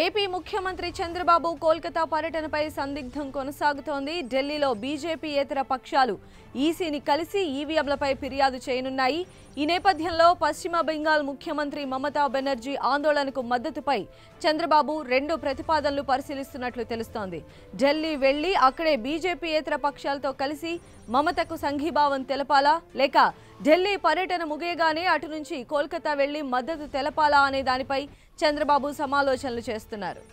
AP ముఖ్యమంత్రి చంద్రబాబు కోల్కతా పర్యటనపై సందిగ్ధం కొనసాగుతోంది. ఢిల్లీలో బీజేపీయేతర పక్షాలు ఈసీని కలిసి ఈవీఎంలపై ఫిర్యాదు చేయనున్నాయి. ఈ నేపథ్యంలో పశ్చిమ బెంగాల్ ముఖ్యమంత్రి మమతా బెనర్జీ ఆందోళనకు మద్దతుపై చంద్రబాబు రెండు ప్రతిపాదనలు పరిశీలిస్తున్నట్లు తెలుస్తోంది. ఢిల్లీ వెళ్లి అక్కడే బీజేపీయేతర పక్షాలతో కలిసి మమతకు సంఘీభావం తెలపాలా, లేక ఢిల్లీ పర్యటన ముగియగానే అటు నుంచి కోల్కతా వెళ్లి మద్దతు తెలపాలా అనే దానిపై చంద్రబాబు సమాలోచనలు చేస్తున్నారు.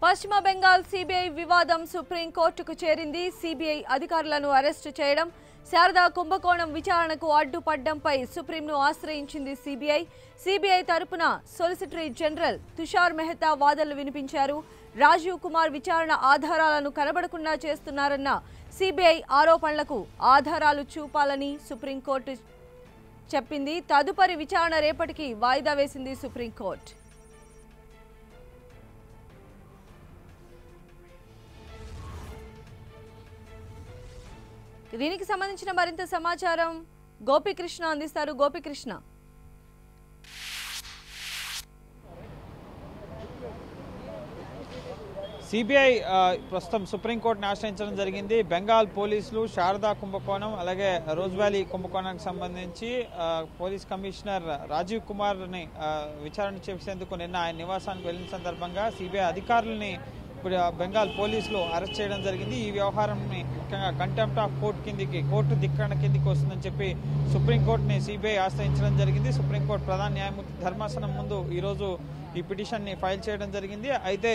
పశ్చిమ బెంగాల్ సిబిఐ వివాదం సుప్రీంకోర్టుకు చేరింది. సిబిఐ అధికారులను అరెస్టు చేయడం, శారదా కుంభకోణం విచారణకు అడ్డుపడ్డంపై సుప్రీంను ఆశ్రయించింది సిబిఐ తరపున సొలిసిటరీ జనరల్ తుషార్ మెహతా వాదనలు వినిపించారు. రాజీవ్ కుమార్ విచారణ ఆధారాలను కనబడకుండా చేస్తున్నారన్న సిబిఐ ఆరోపణలకు ఆధారాలు చూపాలని సుప్రీంకోర్టు చెప్పింది. తదుపరి విచారణ రేపటికి వాయిదా వేసింది సుప్రీంకోర్టు. దీనికి సంబంధించిన మరింత సమాచారం గోపికృష్ణ అందిస్తారు. గోపికృష్ణ, సిబిఐ ప్రస్తుతం సుప్రీంకోర్టును ఆశ్రయించడం జరిగింది. బెంగాల్ పోలీసులు శారదా కుంభకోణం అలాగే రోజ్ వ్యాలీ కుంభకోణానికి సంబంధించి పోలీస్ కమిషనర్ రాజీవ్ కుమార్ని విచారణ చేసేందుకు నిన్న ఆయన నివాసానికి వెళ్లిన సందర్భంగా సిబిఐ అధికారులని ఇప్పుడు బెంగాల్ పోలీసులు అరెస్ట్ చేయడం జరిగింది. ఈ వ్యవహారాన్ని ముఖ్యంగా కంటెంప్ట్ ఆఫ్ కోర్టు ధిక్కరణ కిందికి వస్తుందని చెప్పి సుప్రీంకోర్టుని సిబిఐ ఆశ్రయించడం జరిగింది. సుప్రీంకోర్టు ప్రధాన న్యాయమూర్తి ధర్మాసనం ముందు ఈరోజు ఈ పిటిషన్ని ఫైల్ చేయడం జరిగింది. అయితే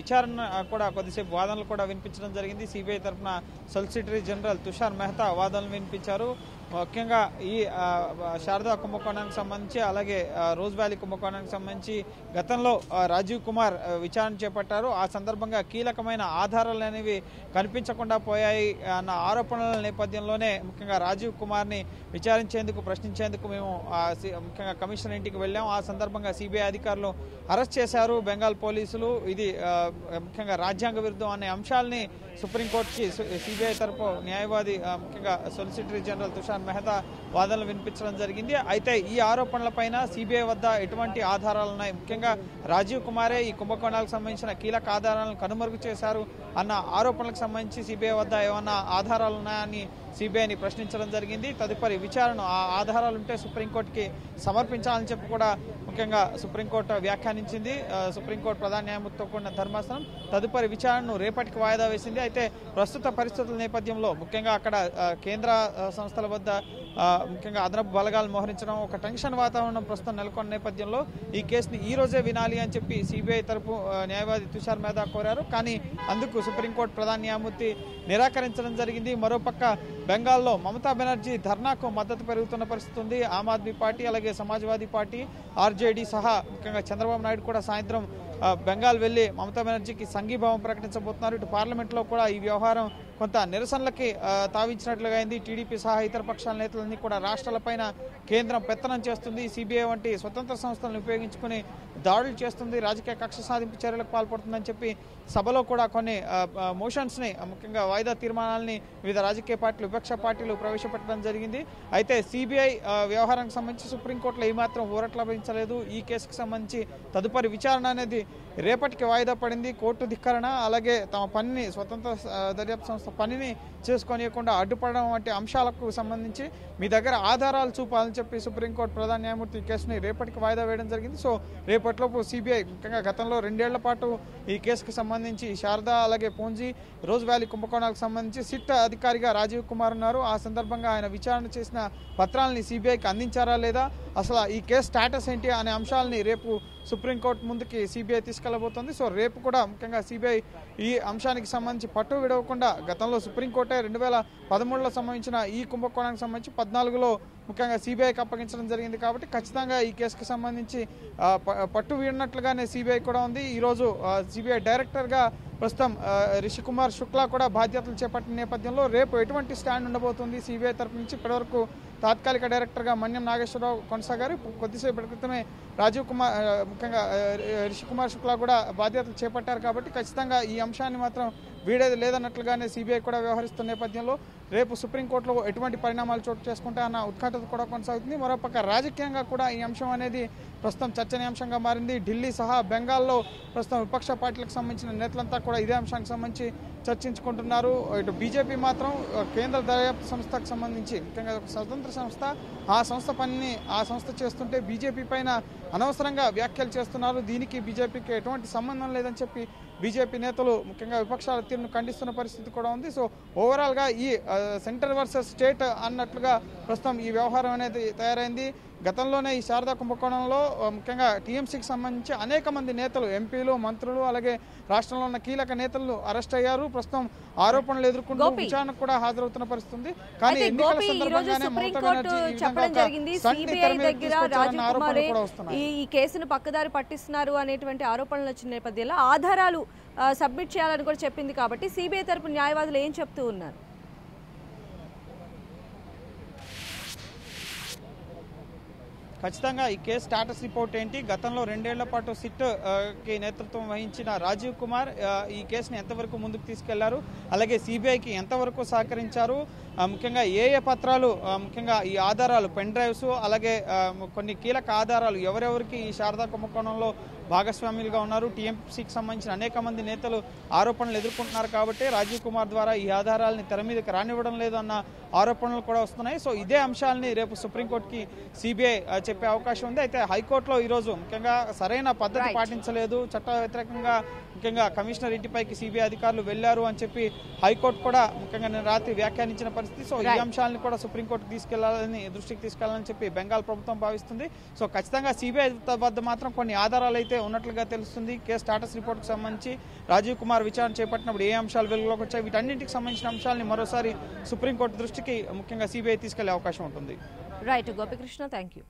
విచారణ కూడా కొద్దిసేపు వాదనలు కూడా వినిపించడం జరిగింది. సిబిఐ తరఫున సొలిసిటరీ జనరల్ తుషార్ మెహతా వాదనలు వినిపించారు. ముఖ్యంగా ఈ శారదా కుంభకోణానికి సంబంధించి అలాగే రోజ్ వ్యాలీ కుంభకోణానికి సంబంధించి గతంలో రాజీవ్ కుమార్ విచారణ చేపట్టారు. ఆ సందర్భంగా కీలకమైన ఆధారాలు అనేవి కనిపించకుండా పోయాయి అన్న ఆరోపణల నేపథ్యంలోనే ముఖ్యంగా రాజీవ్ కుమార్ని విచారించేందుకు ప్రశ్నించేందుకు మేము ముఖ్యంగా కమిషనర్ ఇంటికి వెళ్ళాం. ఆ సందర్భంగా సిబిఐ అధికారులు అరెస్ట్ చేశారు బెంగాల్ పోలీసులు. ఇది ముఖ్యంగా రాజ్యాంగ విరుద్ధం అనే అంశాలని సుప్రీంకోర్టుకి సిబిఐ తరపు న్యాయవాది ముఖ్యంగా సొలిసిటరీ జనరల్ తుషార్ మెహతా వాదనలు వినిపించడం జరిగింది. అయితే ఈ ఆరోపణలపైన సిబిఐ వద్ద ఎటువంటి ఆధారాలు ఉన్నాయి, ముఖ్యంగా రాజీవ్ కుమారే ఈ కుంభకోణాలకు సంబంధించిన కీలక ఆధారాలను కనుమరుగు చేశారు అన్న ఆరోపణలకు సంబంధించి సిబిఐ వద్ద ఏమన్నా ఆధారాలు ఉన్నాయని సిబిఐని ప్రశ్నించడం జరిగింది. తదుపరి విచారణ ఆ ఆధారాలుంటే సుప్రీంకోర్టుకి సమర్పించాలని చెప్పి కూడా ముఖ్యంగా సుప్రీంకోర్టు వ్యాఖ్యానించింది. సుప్రీంకోర్టు ప్రధాన న్యాయమూర్తితో కూడిన ధర్మాసనం తదుపరి విచారణను రేపటికి వాయిదా వేసింది. అయితే ప్రస్తుత పరిస్థితుల నేపథ్యంలో ముఖ్యంగా అక్కడ కేంద్ర సంస్థల వద్ద ముఖ్యంగా అదనపు బలగాలు మోహరించడం, ఒక టెన్షన్ వాతావరణం ప్రస్తుతం నెలకొన్న నేపథ్యంలో ఈ కేసుని ఈ రోజే వినాలి అని చెప్పి సిబిఐ తరపు న్యాయవాది తుషార్ మెహతా కోరారు. కానీ అందుకు సుప్రీంకోర్టు ప్రధాన న్యాయమూర్తి నిరాకరించడం జరిగింది. మరోపక్క బెంగాల్లో మమతా బెనర్జీ ధర్నాకు మద్దతు పెరుగుతున్న పరిస్థితి ఉంది. ఆమ్ ఆద్మీ పార్టీ అలాగే సమాజ్వాదీ పార్టీ, ఆర్జేడీ సహా ముఖ్యంగా చంద్రబాబు నాయుడు కూడా సాయంత్రం బెంగాల్ వెళ్లి మమతా బెనర్జీకి సంఘీభావం ప్రకటించబోతున్నారు. ఇటు పార్లమెంట్లో కూడా ఈ వ్యవహారం కొంత నిరసనలకి తావించినట్లుగా అయింది. టీడీపీ సహా ఇతర పక్షాల నేతలన్నీ కూడా రాష్ట్రాలపైన కేంద్రం పెత్తనం చేస్తుంది, సిబిఐ వంటి స్వతంత్ర సంస్థలను ఉపయోగించుకుని దాడులు చేస్తుంది, రాజకీయ కక్ష సాధింపు చర్యలకు పాల్పడుతుందని చెప్పి సభలో కూడా కొన్ని మోషన్స్ని ముఖ్యంగా వాయిదా తీర్మానాలని వివిధ రాజకీయ పార్టీలు విపక్ష పార్టీలు ప్రవేశపెట్టడం జరిగింది. అయితే సిబిఐ వ్యవహారానికి సంబంధించి సుప్రీంకోర్టులో ఏమాత్రం ఊరట లభించలేదు. ఈ కేసుకు సంబంధించి తదుపరి విచారణ అనేది రేపటికి వాయిదా పడింది. కోర్టు ధిక్కరణ అలాగే తమ పనిని స్వతంత్ర దర్యాప్తు సంస్థ పనిని చేసుకోనియకుండా అడ్డుపడడం వంటి అంశాలకు సంబంధించి మీ దగ్గర ఆధారాలు చూపాలని చెప్పి సుప్రీంకోర్టు ప్రధాన న్యాయమూర్తి ఈ కేసుని రేపటికి వాయిదా వేయడం జరిగింది. సో రేపటిలోపు సిబిఐ ముఖ్యంగా గతంలో 2 ఏళ్ల పాటు ఈ కేసుకు సంబంధించి శారదా అలాగే పూంజీ రోజ్ వ్యాలీ కుంభకోణాలకు సంబంధించి సిట్ అధికారిగా రాజీవ్ కుమార్ ఉన్నారు. ఆ సందర్భంగా ఆయన విచారణ చేసిన పత్రాలని సిబిఐకి అందించారా లేదా, అసలు ఈ కేసు స్టేటస్ ఏంటి అనే అంశాలని రేపు సుప్రీంకోర్టు ముందుకి సిబిఐ తీసుకెళ్లబోతోంది. సో రేపు కూడా ముఖ్యంగా సిబిఐ ఈ అంశానికి సంబంధించి పట్టు విడవకుండా గతంలో సుప్రీంకోర్టే 2013లో సంబంధించిన ఈ కుంభకోణానికి సంబంధించి 14లో ముఖ్యంగా సిబిఐకి అప్పగించడం జరిగింది. కాబట్టి ఖచ్చితంగా ఈ కేసుకు సంబంధించి పట్టు వీడినట్లుగానే సిబిఐ కూడా ఉంది. ఈరోజు సిబిఐ డైరెక్టర్గా ప్రస్తుతం రిషికుమార్ శుక్లా కూడా బాధ్యతలు చేపట్టిన నేపథ్యంలో రేపు ఎటువంటి స్టాండ్ ఉండబోతుంది సిబిఐ తరపు నుంచి? ఇప్పటివరకు తాత్కాలిక డైరెక్టర్గా మన్యం నాగేశ్వరరావు కొనసాగారు. కొద్దిసేపటి క్రితమే రాజీవ్ కుమార్ ముఖ్యంగా రిషికుమార్ శుక్లా కూడా బాధ్యతలు చేపట్టారు. కాబట్టి ఖచ్చితంగా ఈ అంశాన్ని మాత్రం వీడేది లేదన్నట్లుగానే సిబిఐ కూడా వ్యవహరిస్తున్న నేపథ్యంలో రేపు సుప్రీంకోర్టులో ఎటువంటి పరిణామాలు చోటు చేసుకుంటాయన్న ఉత్కంఠత కూడా కొనసాగుతుంది. మరోపక్క రాజకీయంగా కూడా ఈ అంశం అనేది ప్రస్తుతం చర్చనీయాంశంగా మారింది. ఢిల్లీ సహా బెంగాల్లో ప్రస్తుతం విపక్ష పార్టీలకు సంబంధించిన నేతలంతా కూడా ఇదే అంశానికి సంబంధించి చర్చించుకుంటున్నారు. ఇటు బీజేపీ మాత్రం కేంద్ర దర్యాప్తు సంస్థకు సంబంధించి ముఖ్యంగా ఒక స్వతంత్ర సంస్థ, ఆ సంస్థ పనిని ఆ సంస్థ చేస్తుంటే బీజేపీ పైన అనవసరంగా వ్యాఖ్యలు చేస్తున్నారు, దీనికి బీజేపీకి ఎటువంటి సంబంధం లేదని చెప్పి బీజేపీ నేతలు ముఖ్యంగా విపక్షాల తీరును ఖండిస్తున్న పరిస్థితి కూడా ఉంది. సో ఓవరాల్గా ఈ సెంటర్ వర్సెస్ స్టేట్ అన్నట్లుగా ప్రస్తుతం ఈ వ్యవహారం అనేది తయారైంది. గతంలోనే ఈ శారదా కుంభకోణంలో ముఖ్యంగా టీఎంసీకి సంబంధించి అనేక మంది నేతలు, ఎంపీలు, మంత్రులు అలాగే రాష్ట్రంలో ఉన్న కీలక నేతలు అరెస్ట్ అయ్యారు. ప్రస్తుతం ఆరోపణలు ఎదుర్కొంటూ విచారణకు కూడా హాజరవుతున్న పరిస్థితి ఉంది. కానీ ఎన్నికల సందర్భంగానే మమతా బెనర్జీ ఈ కేసును పక్కదారి పట్టిస్తున్నారు అనేటువంటి ఆరోపణలు వచ్చిన నేపథ్యంలో ఆధారాలు సబ్మిట్ చేయాలని కూడా చెప్పింది. కాబట్టి సిబిఐ తరపు న్యాయవాదులు ఏం చెప్తూ ఉన్నారు? ఖచ్చితంగా ఈ కేసు స్టాటస్ రిపోర్ట్ ఏంటి, గతంలో 2 ఏళ్ల పాటు సిట్ కి నేతృత్వం వహించిన రాజీవ్ కుమార్ ఈ కేసుని ఎంతవరకు ముందుకు తీసుకెళ్లారు, అలాగే సిబిఐకి ఎంతవరకు సహకరించారు, ముఖ్యంగా ఏ పత్రాలు ముఖ్యంగా ఈ ఆధారాలు పెన్ డ్రైవ్స్ అలాగే కొన్ని కీలక ఆధారాలు ఎవరెవరికి ఈ శారదా కుంభకోణంలో భాగస్వాములుగా ఉన్నారు, టీఎంసీకి సంబంధించిన అనేక మంది నేతలు ఆరోపణలు ఎదుర్కొంటున్నారు. కాబట్టి రాజీవ్ కుమార్ ద్వారా ఈ ఆధారాలని తెర మీదకి రానివ్వడం లేదు అన్న ఆరోపణలు కూడా వస్తున్నాయి. సో ఇదే అంశాలని రేపు సుప్రీంకోర్టుకి సిబిఐ చెప్పే అవకాశం ఉంది. అయితే హైకోర్టులో ఈరోజు ముఖ్యంగా సరైన పద్ధతి పాటించలేదు, చట్ట వ్యతిరేకంగా ముఖ్యంగా కమిషనర్ ఇంటిపైకి సిబిఐ అధికారులు వెళ్లారు అని చెప్పి హైకోర్టు కూడా ముఖ్యంగా నేను రాత్రి వ్యాఖ్యానించిన పరిస్థితి. సో ఈ అంశాలను కూడా సుప్రీంకోర్టుకు దృష్టికి తీసుకెళ్లాలని చెప్పి బెంగాల్ ప్రభుత్వం భావిస్తుంది. సో ఖచ్చితంగా సిబిఐ వద్ద మాత్రం కొన్ని ఆధారాలు అయితే ఉన్నట్లుగా తెలుస్తుంది. కేసు స్టాటస్ రిపోర్ట్కు సంబంధించి రాజీవ్ కుమార్ విచారణ చేపట్టినప్పుడు ఏ అంశాలు వెలుగులోకి వచ్చాయి, వీటన్నింటికి సంబంధించిన అంశాలని మరోసారి సుప్రీంకోర్టు దృష్టికి ముఖ్యంగా సిబిఐ తీసుకెళ్లే అవకాశం ఉంటుంది. Right Gopikrishna, thank you.